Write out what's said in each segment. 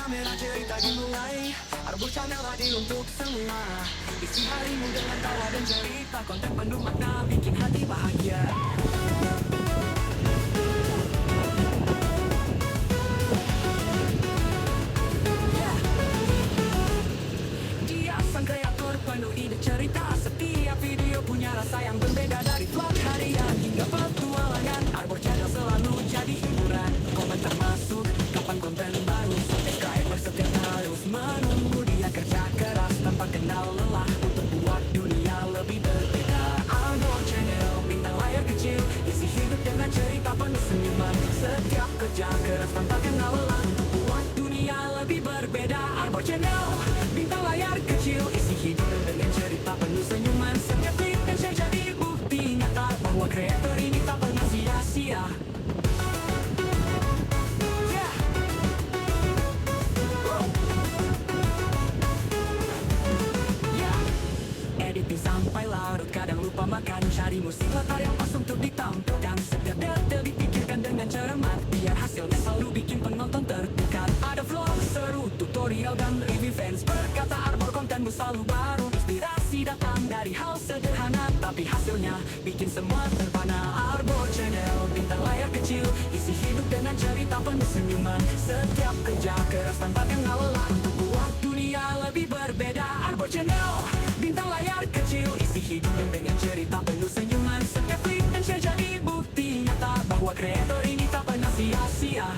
kamera cerita dimulai. Arbor Channel hadir untuk semua. Isi harimu dengan tawa dan cerita, konten penuh makna bikin hati bahagia. Dia sang kreator penuh ide cerita. Setiap video punya rasa yang berbeda, dari vlog harian hingga petualangan. Arbor Channel selalu jadi hiburan. Komen termasuk kapan konten baru. Subscriber setiap harus menunggu. Dia kerja keras tanpa kenal lelah untuk buat dunia lebih berbeda. Arbor Channel, bintang layar kecil, isi hidup dengan cerita penuh senyuman. Setiap kerja keras tanpa kenal lelah untuk buat dunia lebih berbeda. Arbor Channel, bintang layar kecil, isi hidup dengan cerita penuh senyuman. Setiap klip dan share jadi bukti nyata bahwa kreator ini tak pernah sia-sia. Editing sampai larut, kadang lupa makan, cari musik latar yang pas untuk ditampilkan. Setiap detail dipikirkan dengan cermat, biar hasilnya selalu bikin penonton terpikat. Ada vlog seru, tutorial dan review, fans berkata Arbor kontenmu selalu baru. Inspirasi datang dari hal sederhana, tapi hasilnya bikin semua terpana. Arbor Channel, bintang layar kecil, isi hidup dengan cerita penuh senyuman. Setiap kerja keras tanpa kenal lelah untuk buat dunia lebih berbeda. Arbor Channel, bintang layar kecil, isi hidup dengan cerita penuh senyuman. Setiap klik dan share jadi bukti nyata bahwa kreator ini tak pernah sia-sia.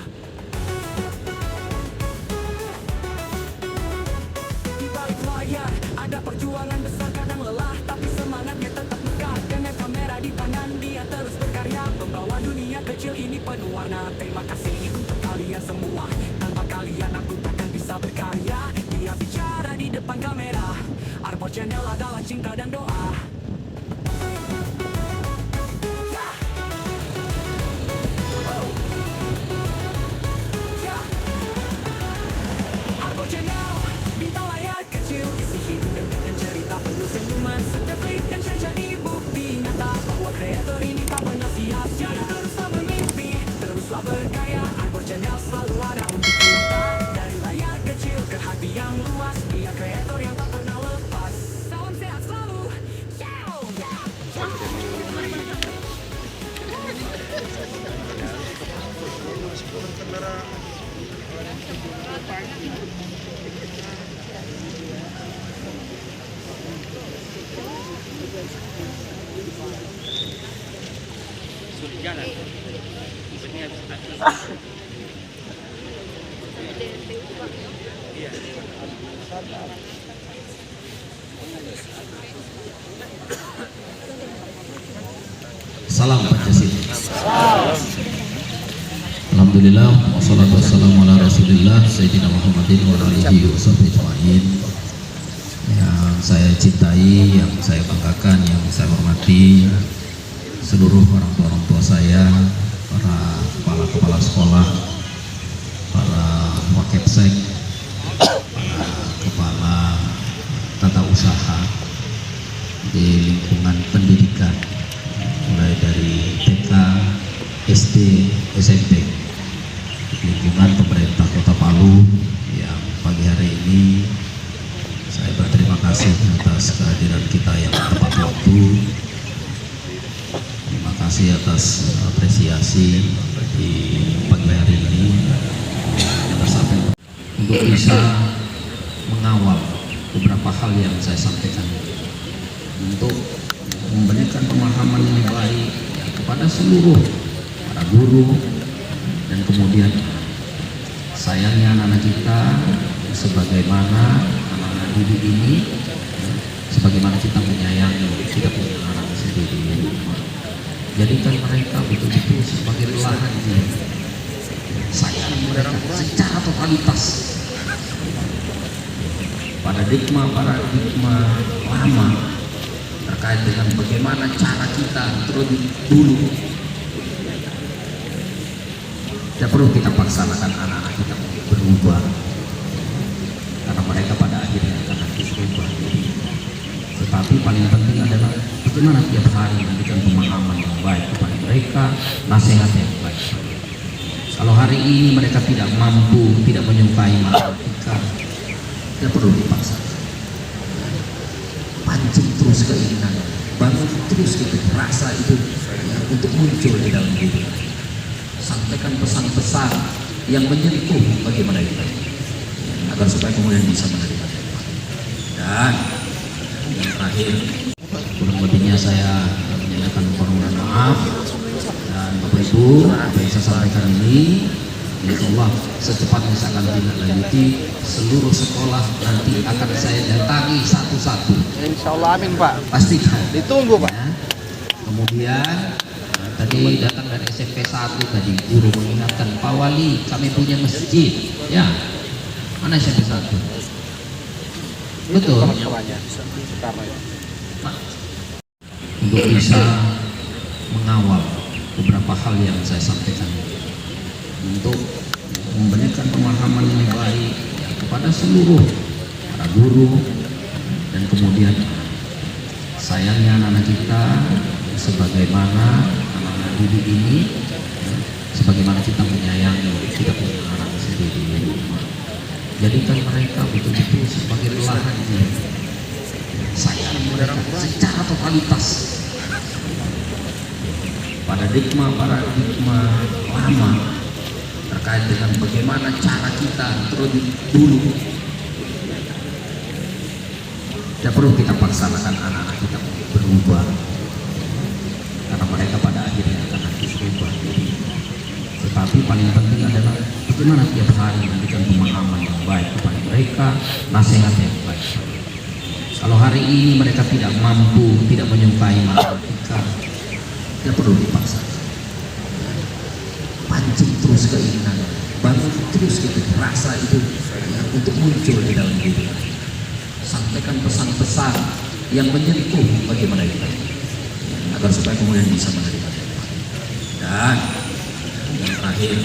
Di balik layar ada perjuangan besar, kadang lelah, tapi semangatnya tetap megah. Dengan kamera di tangan dia terus berkarya, membawa dunia kecil ini penuh warna. Terima kasih untuk kalian semua, tanpa kalian aku takkan bisa berkarya. Dia bicara di depan kamera, Arbor Channel adalah cinta dan doa. Arbor Channel, bintang layar kecil, isi hidup dengan cerita penuh senyuman. Setiap klik dan share jadi bukti nyata bahwa kreator ini tak pernah sia-sia. Teruslah bermimpi, teruslah berkarya. Arbor Channel selalu ada untuk kita. Dari layar kecil ke hati yang luas, dia kreator yang tak pernah lepas. Salam sehat selalu. Sudah jalan. Ini habis Iya. Salam Pancasila. Alhamdulillah, wassalatu wassalamu ala rasulillah Sayyidina Muhammadin wa alihi wa sahbihi ajma'in. Yang saya cintai, yang saya banggakan, yang saya hormati seluruh orang tua saya, para kepala sekolah, para wakepsek, para kepala tata usaha di lingkungan pendidikan, mulai dari TK, SD, SMP, lingkungan pemerintah Kota Palu yang pagi hari ini saya berterima kasih atas kehadiran kita yang tepat waktu. Terima kasih atas apresiasi di pagi hari ini kita sampai untuk bisa mengawal beberapa hal yang saya sampaikan, untuk memberikan pemahaman yang baik kepada seluruh para guru, dan kemudian sayangnya anak-anak kita sebagaimana anak-anak didik ini, sebagaimana kita menyayangi kita punya anak sendiri di rumah, jadikan mereka betul-betul sebagai belahan diri, sayang mereka secara totalitas. Paradigma lama terkait dengan bagaimana cara kita terlebih dulu, tidak perlu kita paksanakan anak-anak kita berubah, karena mereka pada akhirnya akan nanti berubah. Tetapi paling penting adalah bagaimana tiap hari memberikan pemahaman yang baik kepada mereka, nasihat yang baik. Kalau hari ini mereka tidak mampu, tidak menyukai matematika, tidak perlu dipaksa. Pancing terus keinginan, bangun terus itu rasa itu ya, untuk muncul di dalam diri. Sampaikan pesan-pesan yang menyentuh bagi mereka agar supaya kemudian bisa menerima. Dan yang terakhir, kurang lebihnya saya menyatakan permohonan maaf. Dan Bapak Ibu, apa yang saya sampaikan ini, insya Allah secepatnya saya akan tindak-lanjuti. Seluruh sekolah nanti akan saya datangi satu-satu. Insya Allah, amin Pak. Pastikan. Ditunggu Pak. Ya. Kemudian tadi datang dari SMP 1 tadi guru mengingatkan, Pak Wali kami punya masjid. Ya, mana SMP 1? Betul. Untuk bisa mengawal beberapa hal yang saya sampaikan, untuk memberikan pemahaman yang baik kepada seluruh para guru, dan kemudian sayangnya anak-anak kita sebagaimana anak-anak didik ini, sebagaimana kita menyayangi kita punya anak sendiri di rumah, jadikan mereka betul-betul sebagai belahan diri, sayangi mereka secara totalitas. Paradigma lama terkait dengan bagaimana cara kita terlebih dulu, tidak perlu kita paksakan anak-anak kita berubah, karena mereka pada akhirnya akan nanti berubah. Tetapi paling penting adalah bagaimana tiap hari memberikan pemahaman yang baik kepada mereka, nasihat yang baik. Kalau hari ini mereka tidak mampu, tidak menyukai matematika, tidak perlu dipaksa. Pancing terus keinginan, bangun terus itu rasa itu ya, untuk muncul di dalam diri. Sampaikan pesan-pesan yang menyentuh bagi mereka agar supaya kemudian bisa menerima. Dan yang terakhir,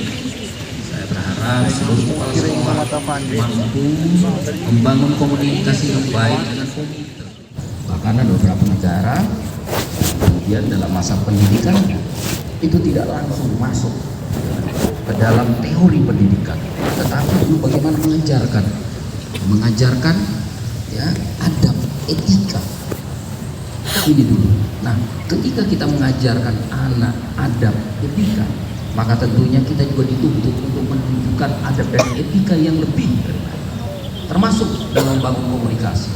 saya berharap seluruh kepala sekolah mampu membangun komunikasi yang baik dengan komite. Bahkan ada beberapa negara kemudian dalam masa pendidikan itu tidak langsung masuk ke dalam teori pendidikan, tetapi dulu bagaimana mengajarkan ya adab, etika ini dulu. Nah, ketika kita mengajarkan anak adab, etika, maka tentunya kita juga dituntut untuk menunjukkan adab dan etika yang lebih, termasuk dalam bangun komunikasi,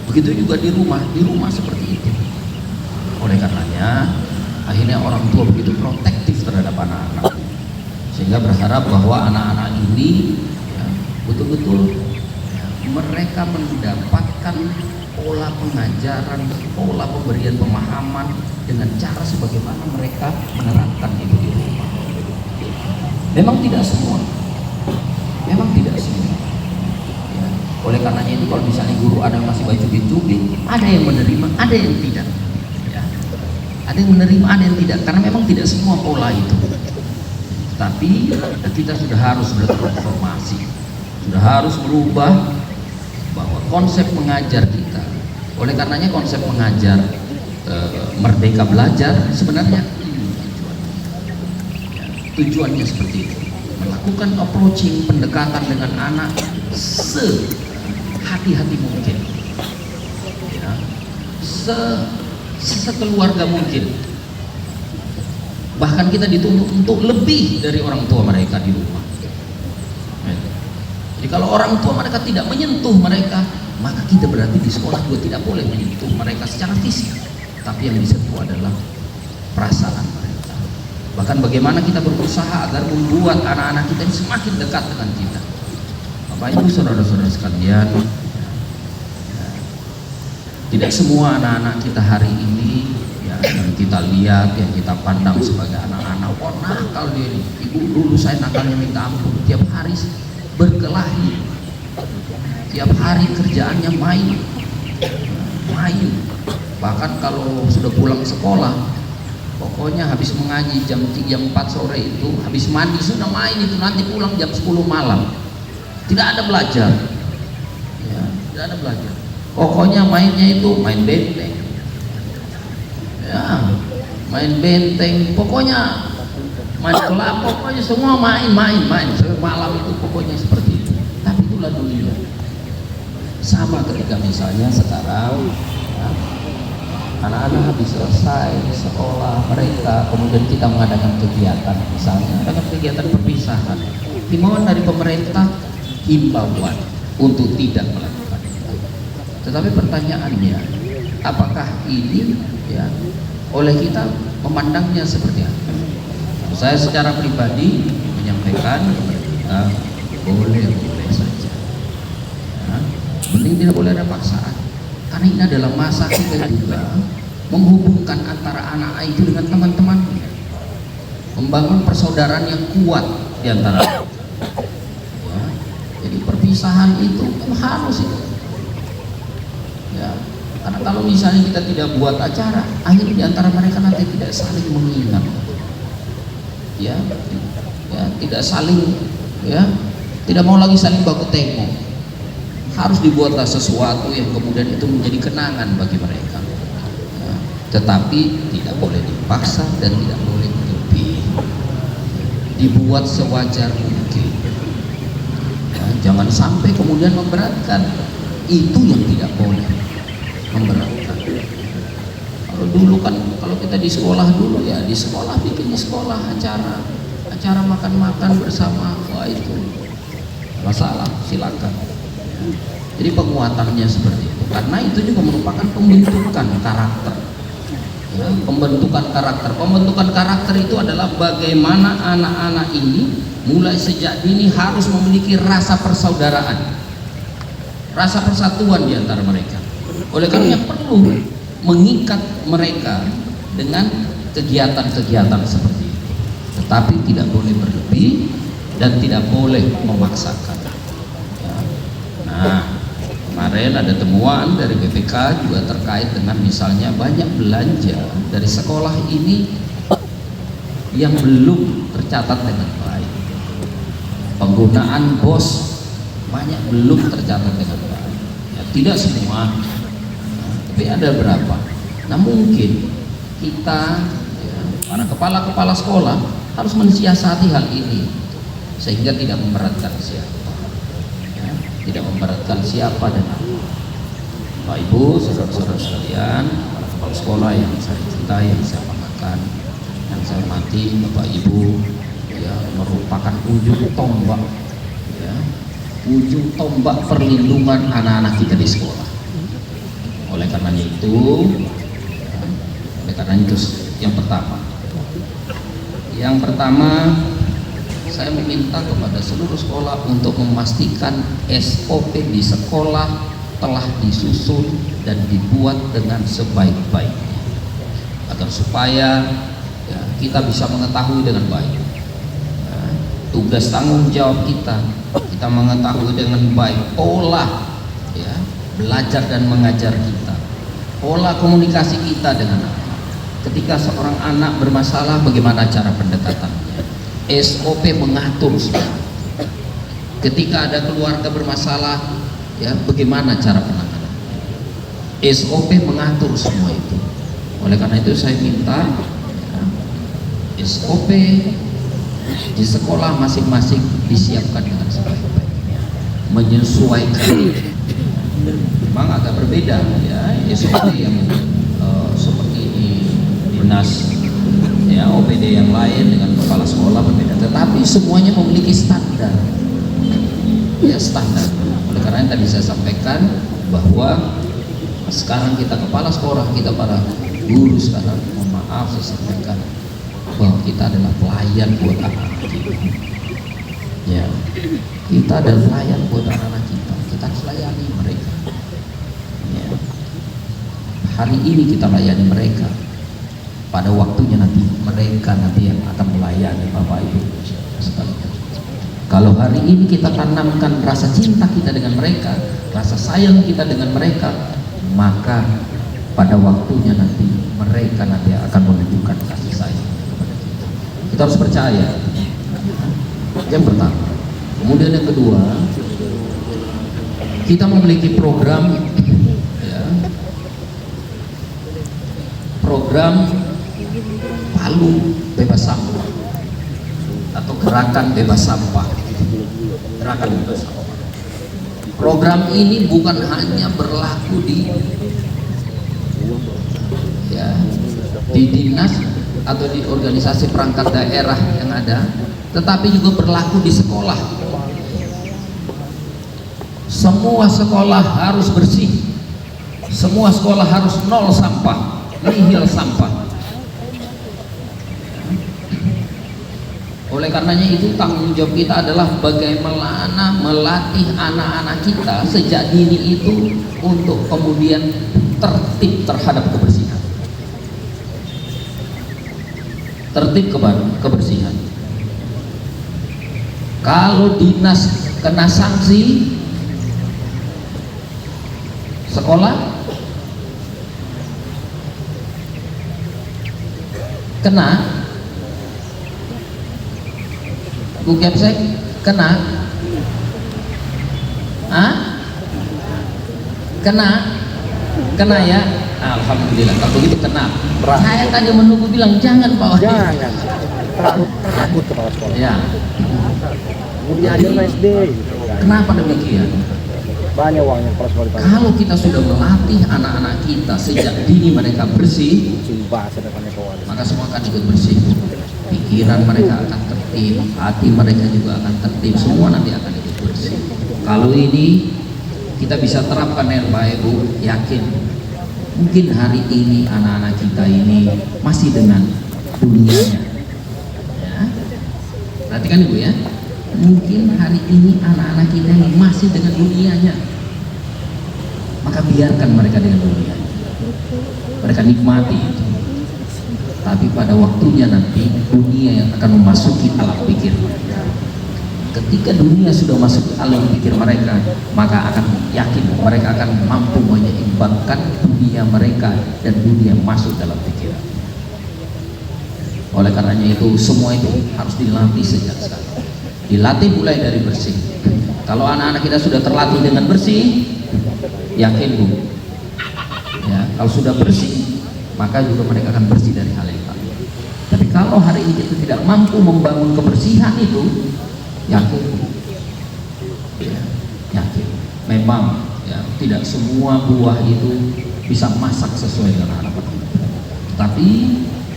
Begitu juga di rumah seperti itu. Oleh karenanya, akhirnya orang tua begitu protektif terhadap anak-anak, sehingga berharap bahwa anak-anak ini ya, betul-betul ya, mereka mendapatkan pola pengajaran, pola pemberian pemahaman dengan cara sebagaimana mereka menerapkan itu di rumah. Memang tidak semua. Ya. Oleh karenanya itu kalau misalnya guru ada yang masih baik cubit-cubit, ada yang menerima, ada yang tidak. Ya. Ada yang menerima, ada yang tidak, karena memang tidak semua pola itu. Tapi kita sudah harus bertransformasi, sudah harus berubah bahwa konsep mengajar kita. Oleh karenanya konsep mengajar Merdeka Belajar sebenarnya tujuannya seperti itu, melakukan approaching, pendekatan dengan anak sehati-hati mungkin, ya, sekeluarga mungkin. Bahkan kita dituntut untuk lebih dari orang tua mereka di rumah. Jadi kalau orang tua mereka tidak menyentuh mereka, maka kita berarti di sekolah juga tidak boleh menyentuh mereka secara fisik. Tapi yang disentuh adalah perasaan mereka. Bahkan bagaimana kita berusaha agar membuat anak-anak kita ini semakin dekat dengan kita. Bapak Ibu saudara-saudara sekalian, tidak semua anak-anak kita hari ini ya, yang kita lihat, yang kita pandang sebagai anak-anak, wah nakal dia ini. Ibu dulu saya nakalnya minta ampun, tiap hari berkelahi, tiap hari kerjaannya main. Bahkan kalau sudah pulang sekolah, pokoknya habis mengaji jam 4 sore itu, habis mandi sudah main itu, nanti pulang jam 10 malam. Tidak ada belajar, ya, tidak ada belajar. Pokoknya mainnya itu main benteng, main benteng, pokoknya main kelapa, pokoknya semua main malam itu pokoknya seperti itu. Tapi itulah dunia. Sama ketika misalnya sekarang ya, anak-anak habis selesai sekolah mereka, kemudian kita mengadakan kegiatan, misalnya adakan kegiatan perpisahan, himbauan dari pemerintah, himbauan untuk tidak melakukan itu. Tetapi pertanyaannya, apakah ini ya oleh kita memandangnya seperti apa? Saya secara pribadi menyampaikan kepada kita, boleh saja ya, penting tidak boleh ada paksaan, karena ini adalah masa kita juga menghubungkan antara anak itu dengan teman-temannya, membangun persaudaraan yang kuat di antara mereka ya. Jadi perpisahan itu kan harus itu ya, karena kalau misalnya kita tidak buat acara, akhirnya di antara mereka nanti tidak saling mengingat ya, tidak saling ya, tidak mau lagi saling baku tengok. Harus dibuatlah sesuatu yang kemudian itu menjadi kenangan bagi mereka ya. Tetapi tidak boleh dipaksa dan tidak boleh berlebih, dibuat sewajar mungkin ya, jangan sampai kemudian memberatkan. Itu yang tidak boleh, memberatkan. Kalau dulu kan, kalau kita di sekolah dulu ya, di sekolah bikin di sekolah acara makan-makan bersama, wah itu masalah, silakan ya. Jadi penguatannya seperti itu, karena itu juga merupakan pembentukan karakter ya, pembentukan karakter itu adalah bagaimana anak-anak ini mulai sejak dini harus memiliki rasa persaudaraan, rasa persatuan di antara mereka. Oleh karena perlu mengikat mereka dengan kegiatan-kegiatan seperti itu, tetapi tidak boleh berlebih dan tidak boleh memaksakan ya. Nah, kemarin ada temuan dari BPK juga terkait dengan misalnya banyak belanja dari sekolah ini yang belum tercatat dengan baik, penggunaan BOS banyak belum tercatat dengan baik ya, tidak semua tapi ada berapa. Nah mungkin kita ya, para kepala-kepala sekolah harus mensiasati hal ini sehingga tidak memberatkan siapa ya, tidak memberatkan siapa dan apa. Bapak Ibu, saudara-saudara sekalian, para kepala sekolah yang saya cintai, yang saya banggakan, yang saya hormati, Bapak Ibu ya, merupakan ujung tombak ya, ujung tombak perlindungan anak-anak kita di sekolah. Oleh karenanya itu yang pertama saya meminta kepada seluruh sekolah untuk memastikan SOP di sekolah telah disusun dan dibuat dengan sebaik-baiknya agar supaya ya, kita bisa mengetahui dengan baik ya, tugas tanggung jawab kita mengetahui dengan baik pola ya, belajar dan mengajar kita, pola komunikasi kita dengan anak. Ketika seorang anak bermasalah, bagaimana cara pendekatannya, SOP mengatur semua. Ketika ada keluarga bermasalah ya, bagaimana cara penanganan, SOP mengatur semua itu. Oleh karena itu saya minta ya, SOP di sekolah masing-masing disiapkan dengan sebaik-baiknya, menyesuaikan. Memang agak berbeda ya SOP yang seperti di dinas ya, OPD yang lain dengan kepala sekolah berbeda, tetapi semuanya memiliki standar ya, standar. Oleh karena yang tadi saya sampaikan bahwa sekarang kita kepala sekolah, kita para guru sekarang, mohon maaf saya sampaikan bahwa kita adalah pelayan buat anak-anak kita ya, kita adalah pelayan buat anak-anak kita harus layani mereka ya. Hari ini kita layani mereka, pada waktunya nanti mereka yang akan melayani Bapak Ibu sekalian. Kalau hari ini kita tanamkan rasa cinta kita dengan mereka, rasa sayang kita dengan mereka, maka pada waktunya nanti mereka akan menunjukkan kasih sayang kepada kita. Kita harus percaya. Yang pertama. Kemudian yang kedua, kita memiliki program ya, program Palu bebas sampah atau gerakan bebas sampah. Gerakan bebas sampah. Program ini bukan hanya berlaku di dinas atau di organisasi perangkat daerah yang ada, tetapi juga berlaku di sekolah. Semua sekolah harus bersih, semua sekolah harus nol sampah, nihil sampah. Oleh karenanya itu tanggung jawab kita adalah bagaimana melatih anak-anak kita sejak dini itu untuk kemudian tertib terhadap kebersihan. Tertib kebersihan. Kalau dinas kena sanksi, sekolah kena, Bu Kepsek kena, kena ya. Alhamdulillah kalau begitu kena. Saya tadi menunggu bilang jangan Pak. Jangan. Takut kepala sekolah. Ya. Kemudian ada SD. Kenapa demikian? Banyak uangnya kepala sekolah. Kalau kita sudah melatih anak-anak kita sejak dini mereka bersih, maka semua akan ikut bersih. Pikiran mereka akan tertib, hati mereka juga akan tertib, semua nanti akan ikut bersih. Kalau ini kita bisa terapkan dengan baik, Bu, yakin mungkin hari ini anak-anak kita ini masih dengan dunianya, ya. Perhatikan Ibu ya, mungkin hari ini anak-anak kita ini masih dengan dunianya, maka biarkan mereka dengan dunianya, mereka nikmati itu. Tapi pada waktunya nanti dunia yang akan memasuki alam pikir mereka. Ketika dunia sudah masuk ke alam pikir mereka, maka akan yakin mereka akan mampu menyeimbangkan dunia mereka dan dunia masuk dalam pikiran. Oleh karenanya itu semua itu harus dilatih sejak sekarang. Dilatih mulai dari bersih. Kalau anak-anak kita sudah terlatih dengan bersih, yakin Bu, ya, kalau sudah bersih, maka juga mereka akan bersih dari hal yang lain. Tapi kalau hari ini kita tidak mampu membangun kebersihan itu, yakin, ya, yakin. Memang ya, tidak semua buah itu bisa masak sesuai dengan harapan kita. Tapi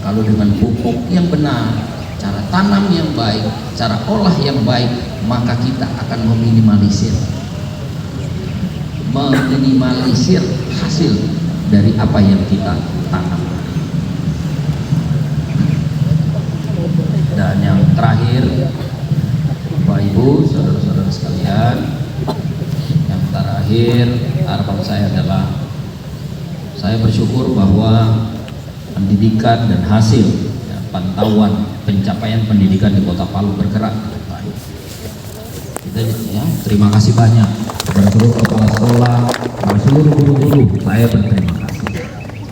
kalau dengan pupuk yang benar, cara tanam yang baik, cara olah yang baik, maka kita akan meminimalisir hasil dari apa yang kita tanam. Dan yang terakhir, Bapak Ibu, saudara-saudara sekalian, yang terakhir harapan saya adalah saya bersyukur bahwa pendidikan dan hasil ya, pantauan pencapaian pendidikan di Kota Palu bergerak ke depan. Kita ya, terima kasih banyak kepada seluruh kepala sekolah, kepada seluruh guru-guru. Saya berterima kasih.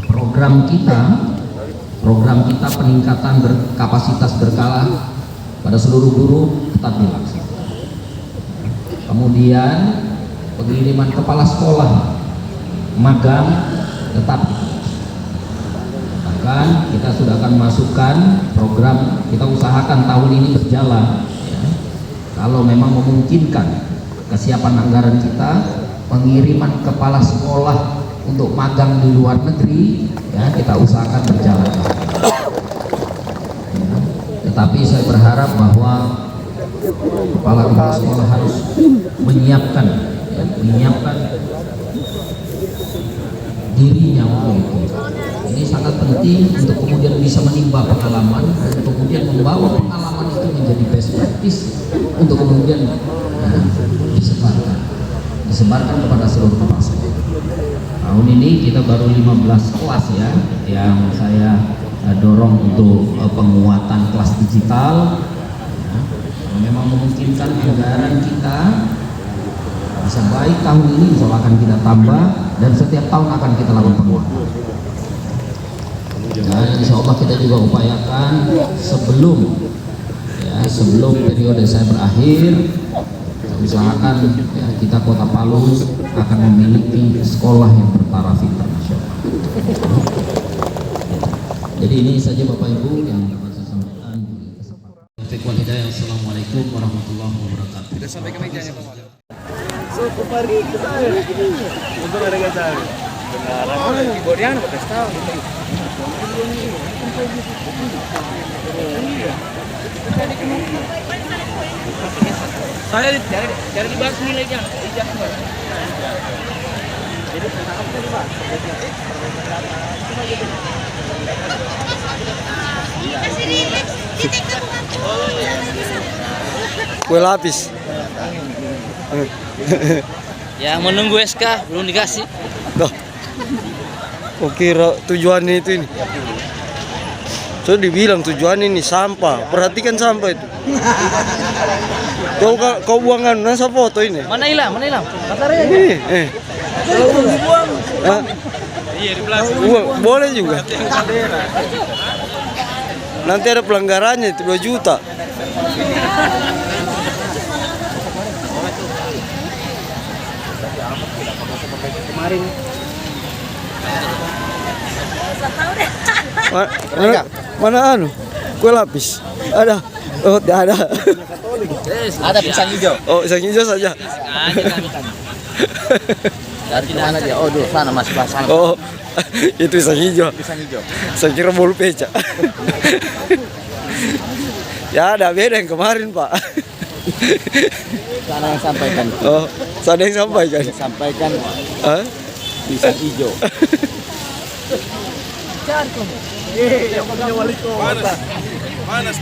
Program kita peningkatan kapasitas berkala pada seluruh guru tetap dilaksanakan. Kemudian pengiriman kepala sekolah magang tetap. Bahkan kita sudah akan masukkan program, kita usahakan tahun ini berjalan ya. Kalau memang memungkinkan kesiapan anggaran kita, pengiriman kepala sekolah untuk magang di luar negeri ya, kita usahakan berjalan ya. Tetapi saya berharap bahwa kepala sekolah harus menyiapkan dirinya untuk itu. Ini sangat penting untuk kemudian bisa menimba pengalaman dan kemudian membawa pengalaman itu menjadi best practice untuk kemudian disebarkan kepada seluruh kepala sekolah. Tahun ini kita baru 15 kelas ya yang saya dorong untuk penguatan kelas digital ya. Kalau memang memungkinkan anggaran kita bisa baik tahun ini, insya Allah akan kita tambah dan setiap tahun akan kita lakukan penguatan. Dan insya Allah kita juga upayakan sebelum periode saya berakhir, usahakan ya, kita Kota Palu akan memiliki sekolah yang bertaraf internasional. Jadi ini saja Bapak Ibu yang dapat saya sampaikan di kesempatan. Taufiq wal hidayah. Assalamualaikum warahmatullahi wabarakatuh. Kita sampai ke mejanya Pak. Untuk ada gasal. Borean Pak Testa. Saya cari dibahas nilainya. Kue lapis. Ya menunggu SK belum dikasih. Tuh. Oh kira tujuannya itu ini. So dibilang tujuan ini sampah. Perhatikan sampah itu. Kau buangan nasa foto ini. Mana hilang? Mana hilang? Ini. Hah? Iya di belakang. Boleh juga. Nanti ada pelanggarannya itu 2 juta. Kemarin. Mana anu? Kue lapis. Ada. Oh, tidak ada. Ada pisang hijau. Oh, pisang hijau saja. Dari mana dia? Oh, dulu sana Mas, sana. Oh, itu pisang hijau. Pisang hijau. Saya kira bolu peca. Ya, ada beda yang kemarin, Pak. Sana yang sampaikan. Oh, sana yang sampaikan. Sampaikan Hah? pisang hijau. Panas.